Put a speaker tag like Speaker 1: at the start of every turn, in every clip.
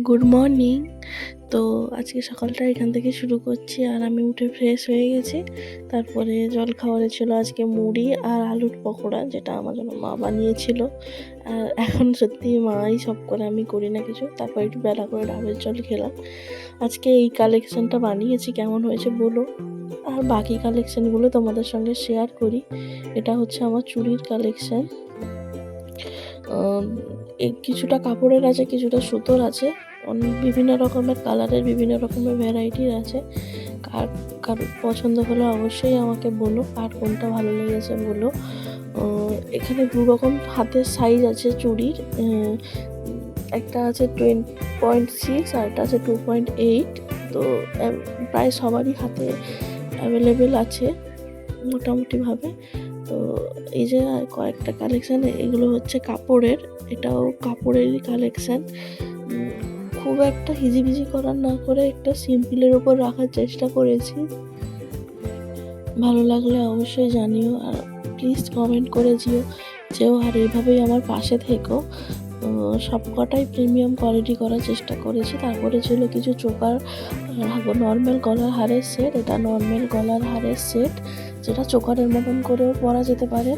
Speaker 1: Good morning. তো আজকে সকালটা এখান থেকে শুরু করছি, আর আমি উঠে ফ্রেশ হয়ে গেছি। তারপরে জলখাবারে ছিল আজকে মুড়ি আর আলুর পকোড়া, যেটা আমার জন্য মা বানিয়েছিল। আর এখন সত্যি মাই সব করে, আমি করি না কিছু। তারপর একটু বেলা করে ডাবের জল খেলাম। আজকে এই কালেকশনটা বানিয়েছি, কেমন হয়েছে বলো। আর বাকি কালেকশনগুলো তোমাদের সঙ্গে শেয়ার করি। এটা হচ্ছে আমার চুড়ির কালেকশন। কিছুটা কাপড়ের আছে, কিছুটা সুতোর আছে, বিভিন্ন রকমের কালারের, বিভিন্ন রকমের ভ্যারাইটির আছে। কার কার পছন্দ হলে অবশ্যই আমাকে বলো, কার কোনটা ভালো লেগেছে বলো। এখানে দু রকম হাতের সাইজ আছে চুড়ির। একটা আছে 20.6 আর একটা আছে 2.8। তো প্রায় সবারই হাতে অ্যাভেলেবেল আছে মোটামুটিভাবে। তো এই যে কয়েকটা কালেকশান, এগুলো হচ্ছে কাপড়ের, এটাও কাপড়েরই কালেকশান। খুব একটা হিজিবিজি করার না করে একটা সিম্পলের ওপর রাখার চেষ্টা করেছি। ভালো লাগলে অবশ্যই জানিও, আর প্লিজ কমেন্ট করে যেও আর এইভাবেই আমার পাশে থেকো। সব কটাই প্রিমিয়াম কোয়ালিটি করার চেষ্টা করেছি। তারপরে ছিল কিছু চোকার নর্মাল গলার হারের সেট। এটা নর্মাল গলার হারের সেট, যেটা চোকারের মতন করেও পরা যেতে পারে।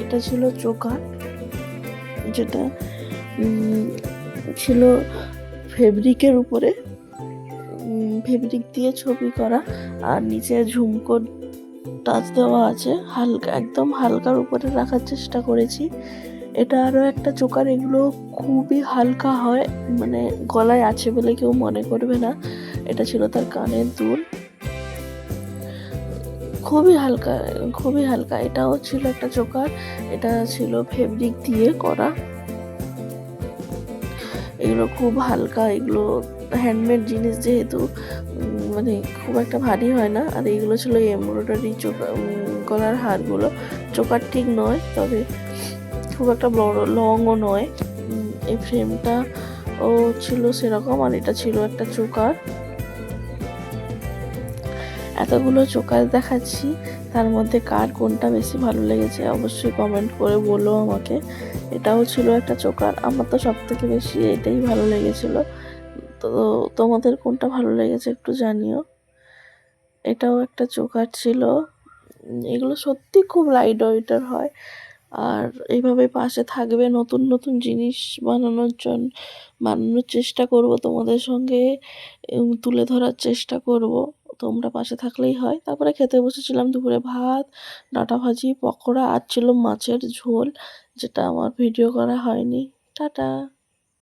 Speaker 1: এটা ছিল চোকার, যেটা ছিল ফেব্রিকের উপরে, ফেব্রিক দিয়ে ছবি করা, আর নিচে ঝুমকো টাচ দেওয়া আছে। হালকা, একদম হালকার উপরে রাখার চেষ্টা করেছি। এটা আরও একটা চোকার, এগুলো খুবই হালকা হয়, মানে গলায় আছে বলে কেউ মনে করবে না। এটা ছিল তার কানের দুল, খুবই হালকা, খুবই হালকা। এটাও ছিল একটা চোকার, এটা ছিল ফেব্রিক দিয়ে করা। এগুলো খুব হালকা, এগুলো হ্যান্ডমেড জিনিস যেহেতু, মানে খুব একটা ভারী হয় না। আর এইগুলো ছিল এমব্রয়ডারি গলার হারগুলো। চোকার ঠিক নয়, তবে খুব একটা বড় লংও নয়। এই ফ্রেমটা ও ছিল সেরকম, আর এটা ছিল একটা চোকার। এতগুলো চোকার দেখাচ্ছি, তার মধ্যে কার কোনটা বেশি ভালো লেগেছে অবশ্যই কমেন্ট করে বলো আমাকে। এটাও ছিল একটা চোকার, আমার তো সব থেকে বেশি এটাই ভালো লেগেছিল। তো তোমাদের কোনটা ভালো লেগেছে একটু জানিও। এটাও একটা চোকার ছিল। এগুলো সত্যি খুব লাইট ওয়েটার হয়। আর এইভাবে পাশে থাকবে, নতুন নতুন জিনিস বানানোর চেষ্টা করব তোমাদের সঙ্গে, তুলে ধরার চেষ্টা করব। তোমরা পাশে থাকলেই হয়। তারপরে খেতে বসেছিলাম দুপুরে ভাত, ডাঁটা ভাজি, পকোড়া, আর ছিল মাছের ঝোল, যেটা আমার ভিডিও করা হয়নি। টাটা।